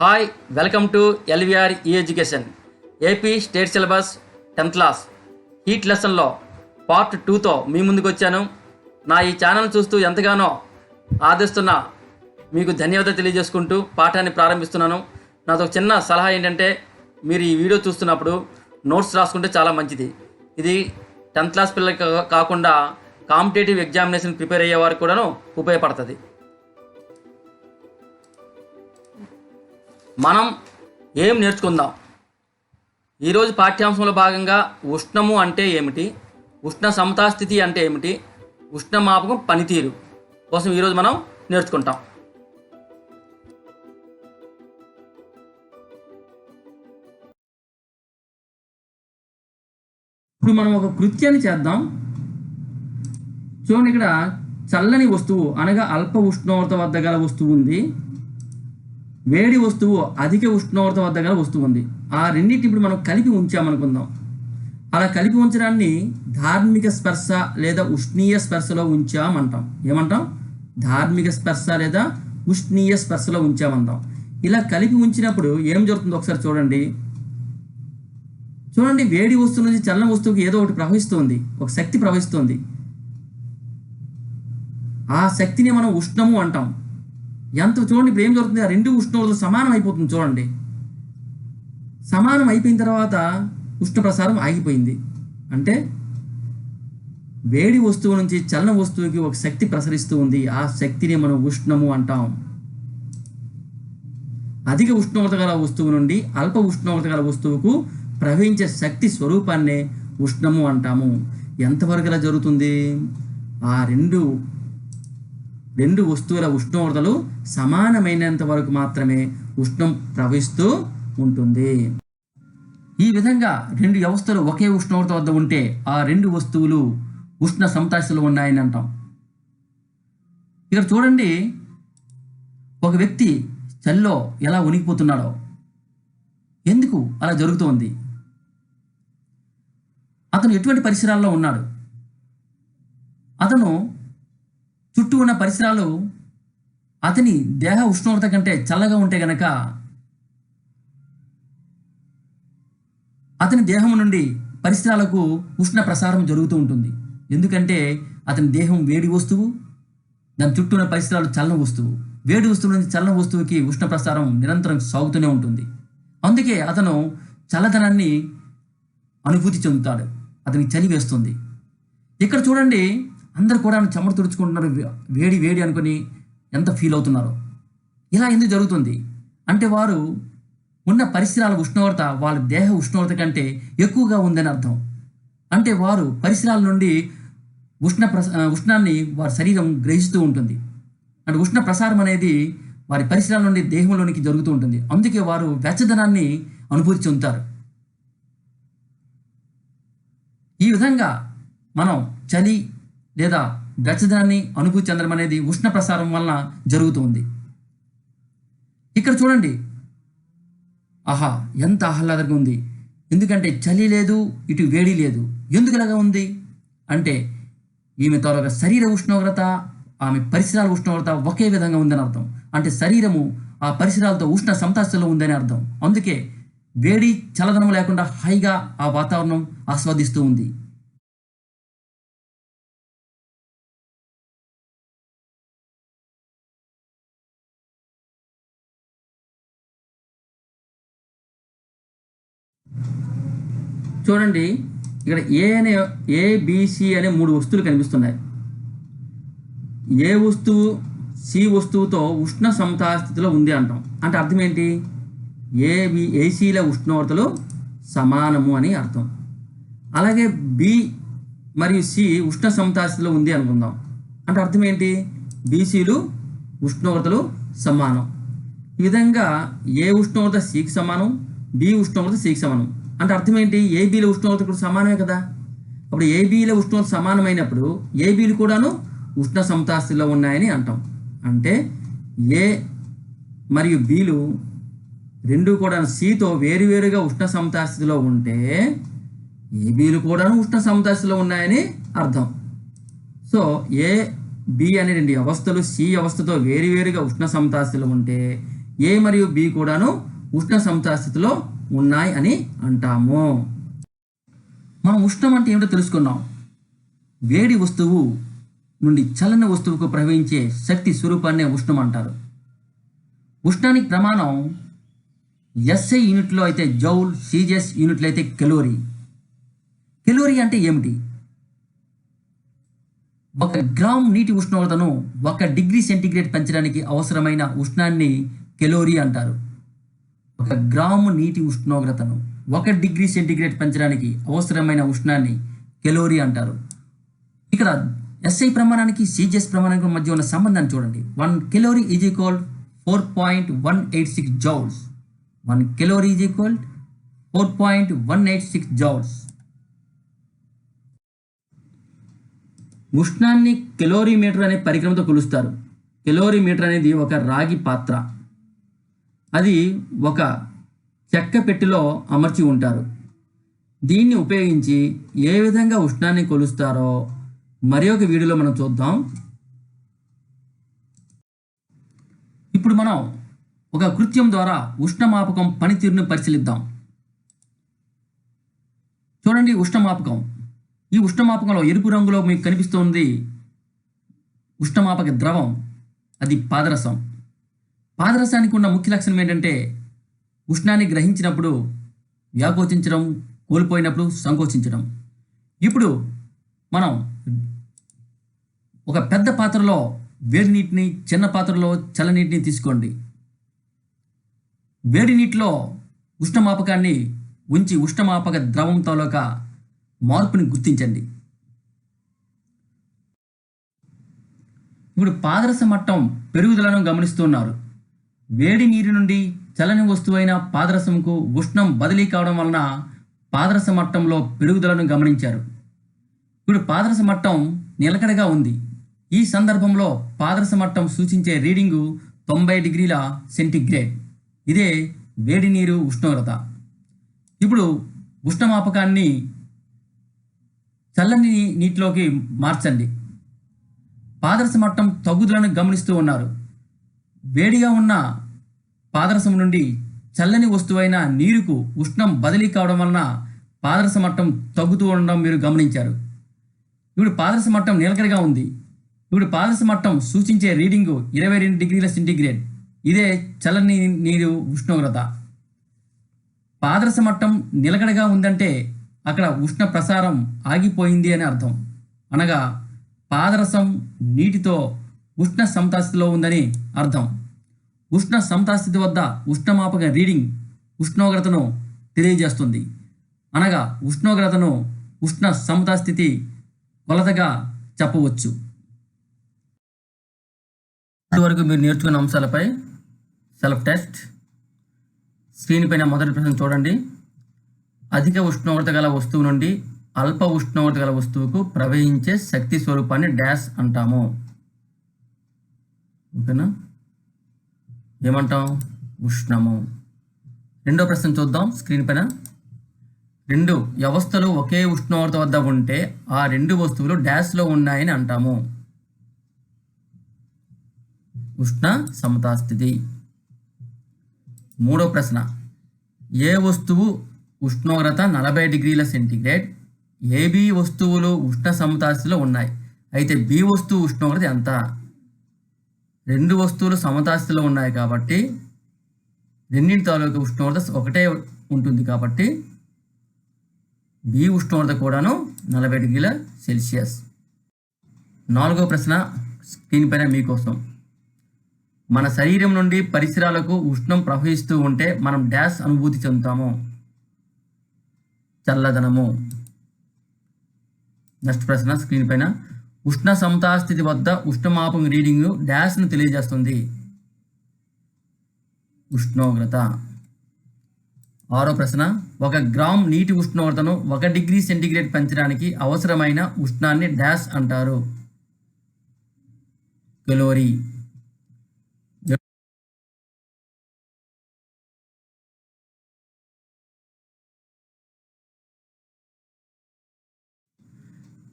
Hi, welcome to LVR E education. AP state syllabus 10th class heat లెసన్లో part 2తో మీ ముందుకు వచ్చాను. నా ఈ ఛానల్ చూస్తూ ఎంతగానో ఆదరిస్తున్న మీకు ధన్యవాదాలు తెలియజేసుకుంటూ పాఠాన్ని ప్రారంభిస్తున్నాను. నాది ఒక చిన్న సలహా ఏంటంటే, మీరు ఈ వీడియో చూస్తున్నప్పుడు నోట్స్ రాసుకుంటే చాలా మంచిది. ఇది 10th క్లాస్ పిల్లలకి కాకుండా కాంపిటేటివ్ ఎగ్జామినేషన్ ప్రిపేర్ అయ్యే వారికి కూడాను ఉపయోగపడుతుంది. మనం ఏం నేర్చుకుందాం? ఈరోజు పాఠ్యాంశంలో భాగంగా ఉష్ణము అంటే ఏమిటి, ఉష్ణ సమతాస్థితి అంటే ఏమిటి, ఉష్ణమాపకం పనితీరు కోసం ఈరోజు మనం నేర్చుకుంటాం. ఇప్పుడు మనం ఒక కృత్యాన్ని చేద్దాం. చూడండి, ఇక్కడ చల్లని వస్తువు అనగా అల్ప ఉష్ణోగ్రత వద్ద గల వస్తువు ఉంది, వేడి వస్తువు అధిక ఉష్ణోగ్రత వద్ద గల వస్తువు ఉంది. ఆ రెండింటిని ఇప్పుడు మనం కలిపి ఉంచామనుకుందాం. అలా కలిపి ఉంచడాన్ని ధార్మిక స్పర్శ లేదా ఉష్ణీయ స్పర్శలో ఉంచామంటాం. ఏమంటాం? ధార్మిక స్పర్శ లేదా ఉష్ణీయ స్పర్శలో ఉంచామంటాం. ఇలా కలిపి ఉంచినప్పుడు ఏం జరుగుతుందో ఒకసారి చూడండి. వేడి వస్తువు నుంచి చల్లని వస్తువుకి ఏదో ఒకటి ప్రవహిస్తుంది, ఒక శక్తి ప్రవహిస్తుంది. ఆ శక్తిని మనం ఉష్ణము అంటాం. ఎంత చూడండి, ఇప్పుడు ఏం జరుగుతుంది, ఆ రెండు ఉష్ణోగ్రతలు సమానం అయిపోతుంది. చూడండి, సమానం అయిపోయిన తర్వాత ఉష్ణ ప్రసారం ఆగిపోయింది. అంటే వేడి వస్తువు నుంచి చలన వస్తువుకి ఒక శక్తి ప్రసరిస్తూ ఉంది. ఆ శక్తిని మనం ఉష్ణము అంటాం. అధిక ఉష్ణోగ్రత గల వస్తువు నుండి అల్ప ఉష్ణోగ్రత గల వస్తువుకు ప్రవహించే శక్తి స్వరూపాన్నే ఉష్ణము అంటాము. ఎంతవరకు ఇలా జరుగుతుంది? ఆ రెండు వస్తువుల ఉష్ణోగ్రతలు సమానమైనంత వరకు మాత్రమే ఉష్ణం ప్రవహిస్తూ ఉంటుంది. ఈ విధంగా రెండు వ్యవస్థలు ఒకే ఉష్ణోగ్రత వద్ద ఉంటే ఆ రెండు వస్తువులు ఉష్ణ సమతాస్థితిలో ఉన్నాయని అంటాం. ఇక్కడ చూడండి, ఒక వ్యక్తి చలిలో ఎలా వణికిపోతున్నాడో. ఎందుకు అలా జరుగుతోంది? అతను ఎటువంటి పరిసరాల్లో ఉన్నాడు? అతను చుట్టూ ఉన్న పరిసరాలు అతని దేహ ఉష్ణోగ్రత కంటే చల్లగా ఉంటే గనక అతని దేహం నుండి పరిసరాలకు ఉష్ణ ప్రసారం జరుగుతూ ఉంటుంది. ఎందుకంటే అతని దేహం వేడి వస్తువు, దాని చుట్టూ ఉన్న పరిసరాలు చల్లని వస్తువు. వేడి వస్తువు నుంచి చల్లని వస్తువుకి ఉష్ణ ప్రసారం నిరంతరం సాగుతూనే ఉంటుంది. అందుకే అతను చల్లదనాన్ని అనుభూతి చెందుతాడు, అతనికి చలి వేస్తుంది. ఇక్కడ చూడండి, అందరు కూడా చెమట తుడుచుకుంటున్నారు, వేడి వేడి అనుకుని ఎంత ఫీల్ అవుతున్నారో. ఇలా ఎందుకు జరుగుతుంది అంటే, వారు ఉన్న పరిసరాల ఉష్ణోగ్రత వాళ్ళ దేహ ఉష్ణోగ్రత కంటే ఎక్కువగా ఉందని అర్థం. అంటే వారు పరిసరాల నుండి ఉష్ణాన్ని వారి శరీరం గ్రహిస్తూ ఉంటుంది. అంటే ఉష్ణ ప్రసారం అనేది వారి పరిసరాల నుండి దేహంలోనికి జరుగుతూ ఉంటుంది. అందుకే వారు వెచ్చదనాన్ని అనుభూతి చెందుతారు. ఈ విధంగా మనం చలి లేదా వెచ్చదనాన్ని అనుభూతి చెందడం అనేది ఉష్ణ ప్రసారం వలన జరుగుతుంది. ఇక్కడ చూడండి, ఆహా ఎంత ఆహ్లాదంగా ఉంది. ఎందుకంటే చలి లేదు, ఇటు వేడి లేదు. ఎందుకు ఇలాగా ఉంది అంటే, ఈమె త్వరగా శరీర ఉష్ణోగ్రత, ఆమె పరిసరాల ఉష్ణోగ్రత ఒకే విధంగా ఉందని అర్థం. అంటే శరీరము ఆ పరిసరాలతో ఉష్ణ సమతాస్థితిలో ఉందని అర్థం. అందుకే వేడి చల్లదనం లేకుండా హాయిగా ఆ వాతావరణం ఆస్వాదిస్తూ ఉంది. చూడండి, ఇక్కడ ఏబిసి అనే మూడు వస్తువులు కనిపిస్తున్నాయి. ఏ వస్తువు సి వస్తువుతో ఉష్ణ సమతాస్థితిలో ఉంది అంటాం. అంటే అర్థం ఏంటి? ఏసీల ఉష్ణోగ్రతలు సమానము అని అర్థం. అలాగే బి మరియు సి ఉష్ణ సమతాస్థితిలో ఉంది అనుకుందాం. అంటే అర్థం ఏంటి? బీసీలు ఉష్ణోగ్రతలు సమానం. ఈ విధంగా ఏ ఉష్ణోగ్రత సికి సమానం, బి ఉష్ణోగ్రత సికి సమానం. అంటే అర్థం ఏంటి? ఏబీల ఉష్ణోగ్రత కూడా సమానమే కదా. అప్పుడు ఏబీల ఉష్ణోగ్రత సమానమైనప్పుడు ఏబీలు కూడాను ఉష్ణ సమతాస్థితిలో ఉన్నాయని అంటాం. అంటే ఏ మరియు బీలు రెండు కూడా సితో వేరువేరుగా ఉష్ణ సమతాస్థితిలో ఉంటే ఏబీలు కూడాను ఉష్ణ సమతాస్థితిలో ఉన్నాయని అర్థం. సో ఏ బి అనే రెండు వ్యవస్థలు సి వ్యవస్థతో వేరువేరుగా ఉష్ణ సమతాస్థితిలో ఉంటే ఏ మరియు బి కూడాను ఉష్ణ సమతాస్థితిలో ఉన్నాయి అని అంటాము. మనం ఉష్ణం అంటే ఏమిటో తెలుసుకున్నాం. వేడి వస్తువు నుండి చల్లని వస్తువుకు ప్రవహించే శక్తి స్వరూపాన్నే ఉష్ణం అంటారు. ఉష్ణానికి ప్రమాణం ఎస్ఐ యూనిట్లో అయితే జౌల్, సిజిఎస్ యూనిట్లో అయితే కెలోరీ. కెలోరీ అంటే ఏమిటి? 1 గ్రామ్ నీటి ఉష్ణోగ్రతను 1 డిగ్రీ సెంటీగ్రేడ్ పెంచడానికి అవసరమైన ఉష్ణాన్ని కెలోరీ అంటారు. 1 గ్రాము నీటి ఉష్ణోగ్రతను 1 డిగ్రీ సెంటీగ్రేడ్ పెంచడానికి అవసరమైన ఉష్ణాన్ని కెలోరీ అంటారు. ఇక్కడ ఎస్ఐ ప్రమాణానికి సిజిఎస్ ప్రమాణానికి మధ్య ఉన్న సంబంధాన్ని చూడండి. 1 calorie is equal 4.186 joules. 1 calorie is equal 4.186 joules. ఉష్ణాన్ని కెలోరీమీటర్ అనే పరికరంతో కొలుస్తారు. కెలోరీమీటర్ అనేది ఒక రాగి పాత్ర. అది ఒక చెక్క పెట్టెలో అమర్చి ఉంటారు. దీన్ని ఉపయోగించి ఏ విధంగా ఉష్ణాన్ని కొలుస్తారో మరి ఒక వీడియోలో మనం చూద్దాం. ఇప్పుడు మనం ఒక కృత్యం ద్వారా ఉష్ణమాపకం పనితీరును పరిశీలిద్దాం. చూడండి, ఉష్ణమాపకం. ఈ ఉష్ణమాపకంలో ఎరుపు రంగులో మీకు కనిపిస్తుంది ఉష్ణమాపక ద్రవం. అది పాదరసం. పాదరసానికి ఉన్న ముఖ్య లక్షణం ఏంటంటే ఉష్ణాన్ని గ్రహించినప్పుడు వ్యాకోచించడం, కోల్పోయినప్పుడు సంకోచించడం. ఇప్పుడు మనం ఒక పెద్ద పాత్రలో వేడి నీటిని, చిన్న పాత్రలో చల్లనీటిని తీసుకోండి. వేడి నీటిలో ఉష్ణమాపకాన్ని ఉంచి ఉష్ణమాపక ద్రవం తాలూకా మార్పుని గుర్తించండి. ఇప్పుడు పాదరస మట్టం పెరుగుదలను గమనిస్తున్నారు. వేడి నీరు నుండి చల్లని వస్తువైన పాదరసంకు ఉష్ణం బదిలీ కావడం వలన పాదరస మట్టంలో పెరుగుదలను గమనించారు. ఇప్పుడు పాదరస మట్టం నిలకడగా ఉంది. ఈ సందర్భంలో పాదరస మట్టం సూచించే రీడింగు 90 డిగ్రీల సెంటీగ్రేడ్. ఇదే వేడి నీరు ఉష్ణోగ్రత. ఇప్పుడు ఉష్ణమాపకాన్ని చల్లని నీటిలోకి మార్చండి. పాదరస మట్టం తగ్గుదలను గమనిస్తూ ఉన్నారు. వేడిగా ఉన్న పాదరసం నుండి చల్లని వస్తువైన నీరుకు ఉష్ణం బదిలీ కావడం వలన పాదరస మట్టం తగ్గుతూ ఉండడం మీరు గమనించారు. ఇప్పుడు పాదరస మట్టం నిలకడగా ఉంది. ఇప్పుడు పాదరస మట్టం సూచించే రీడింగు 22 డిగ్రీల సెంటీగ్రేడ్. ఇదే చల్లని నీరు ఉష్ణోగ్రత. పాదరస మట్టం నిలకడగా ఉందంటే అక్కడ ఉష్ణ ప్రసారం ఆగిపోయింది అని అర్థం. అనగా పాదరసం నీటితో ఉష్ణ సమతాస్థితిలో ఉందని అర్థం. ఉష్ణ సమతాస్థితి వద్ద ఉష్ణమాపక రీడింగ్ ఉష్ణోగ్రతను తెలియజేస్తుంది. అనగా ఉష్ణోగ్రతను ఉష్ణ సమతాస్థితి కొలతగా చెప్పవచ్చు. ఇప్పటివరకు మీరు నేర్చుకున్న అంశాలపై సెల్ఫ్ టెస్ట్. స్క్రీన్ పైన మొదటి ప్రశ్న చూడండి. అధిక ఉష్ణోగ్రత గల వస్తువు నుండి అల్ప ఉష్ణోగ్రత గల వస్తువుకు ప్రవహించే శక్తి స్వరూపాన్ని డాష్ అంటాము. ఓకేనా? ఏమంటాం? ఉష్ణము. రెండో ప్రశ్న చూద్దాం స్క్రీన్ పైన. 2 వ్యవస్థలు ఒకే ఉష్ణోగ్రత వద్ద ఉంటే ఆ 2 వస్తువులు డాష్లో ఉన్నాయని అంటాము. ఉష్ణ సమతాస్థితి. మూడో ప్రశ్న. ఏ వస్తువు ఉష్ణోగ్రత 40 డిగ్రీల సెంటీగ్రేడ్, ఏబి వస్తువులు ఉష్ణ సమతాస్థితిలో ఉన్నాయి. అయితే బి వస్తువు ఉష్ణోగ్రత ఎంత? 2 వస్తువులు సమతాస్థితిలో ఉన్నాయి కాబట్టి రెండింటి తాలూకు ఉష్ణోగ్రత ఒకటే ఉంటుంది కాబట్టి బి ఉష్ణోగ్రత కూడాను 40 డిగ్రీల సెల్సియస్. నాలుగో ప్రశ్న స్క్రీన్ పైన మీకోసం. మన శరీరం నుండి పరిసరాలకు ఉష్ణం ప్రవహిస్తూ ఉంటే మనం డాష్ అనుభూతి చెందుతాము. చల్లదనము. నెక్స్ట్ ప్రశ్న స్క్రీన్ పైన. ఉష్ణ సమతాస్థితి వద్ద ఉష్ణమాపం రీడింగ్ డాష్ను తెలియజేస్తుంది. ఉష్ణోగ్రత. ఆరో ప్రశ్న. 1 గ్రామ్ నీటి ఉష్ణోగ్రతను 1 డిగ్రీ సెంటీగ్రేడ్ పెంచడానికి అవసరమైన ఉష్ణాన్ని డాష్ అంటారు. కెలోరీ.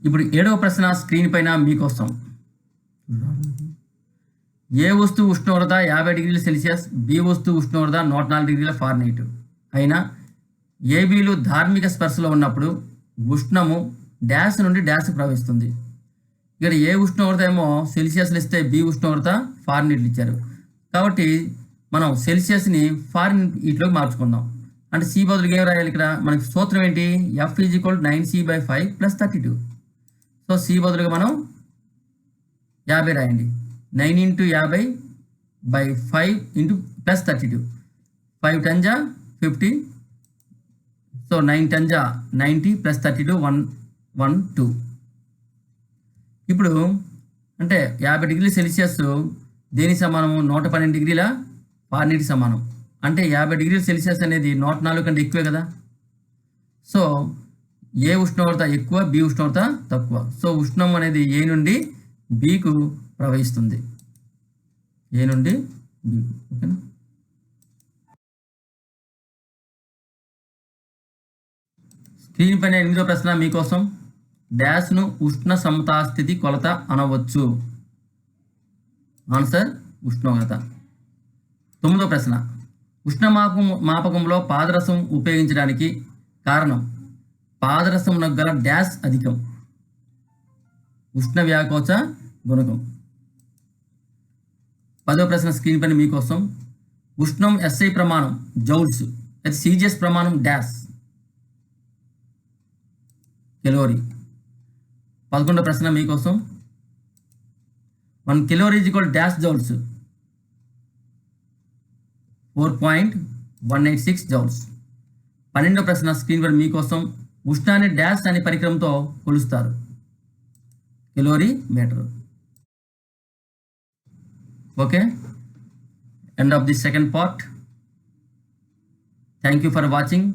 ఇప్పుడు 7వ ప్రశ్న స్క్రీన్ పైన మీకోసం. ఏ వస్తువు ఉష్ణోగ్రత 50 డిగ్రీల సెల్సియస్, బి వస్తువు ఉష్ణోగ్రత 104 డిగ్రీల ఫారెన్హీట్ అయినా ఏబీలు ధార్మిక స్పర్శలో ఉన్నప్పుడు ఉష్ణము డాష్ నుండి డాష్ ప్రవహిస్తుంది. ఇక్కడ ఏ ఉష్ణోగ్రత ఏమో సెల్సియస్లు ఇస్తే బి ఉష్ణోగ్రత ఫారెన్హీట్లు ఇచ్చారు. కాబట్టి మనం సెల్సియస్ని ఫారెన్హీట్లోకి మార్చుకుందాం. అంటే సి బదులుగా ఏం రాయాలి? ఇక్కడ మనకి సూత్రం ఏంటి? F = 9C/5 + 32. సో సి బదులుగా మనం 50 రాయండి. 9 × 50/5 + 32. 5 × 10 = 50. సో 9 × 10 = 90 + 32 112. ఇప్పుడు అంటే 50 డిగ్రీల సెల్సియస్ దేనికి సమానం? 112 డిగ్రీల ఫారెన్హీట్ సమానం. అంటే 50 డిగ్రీల సెల్సియస్ అనేది 104 కంటే ఎక్కువే కదా. సో ఏ ఉష్ణోగ్రత ఎక్కువ, బి ఉష్ణోగ్రత తక్కువ. సో ఉష్ణం అనేది ఏ నుండి బికు ప్రవహిస్తుంది. ఏ నుండి బికు. ఓకేనా? స్క్రీన్ పైన 8వ ప్రశ్న మీకోసం. డాష్ను ఉష్ణ సమతాస్థితి కొలత అనవచ్చు. ఆన్సర్ ఉష్ణోగ్రత. 9వ ప్రశ్న. ఉష్ణ మాపకంలో పాదరసం ఉపయోగించడానికి కారణం పాదరసంలో గల డాష్ అధికం. ఉష్ణ వ్యాకోచ గుణకం. 10వ ప్రశ్న స్క్రీన్ పైన మీకోసం. ఉష్ణం SI ప్రమాణం జౌల్స్, అయితే CGS ప్రమాణం డాష్ కెలోరీ. 11వ ప్రశ్న మీకోసం. 1 కెలోరీ = డాష్ జౌల్స్, 4.186 జౌల్స్. 12వ ప్రశ్న స్క్రీన్ పైన మీకోసం. ఉష్ణాన్ని డాష్ అనే పరికరంతో కొలుస్తారు. Calorie meter. Okay, end of the second part. Thank you for watching.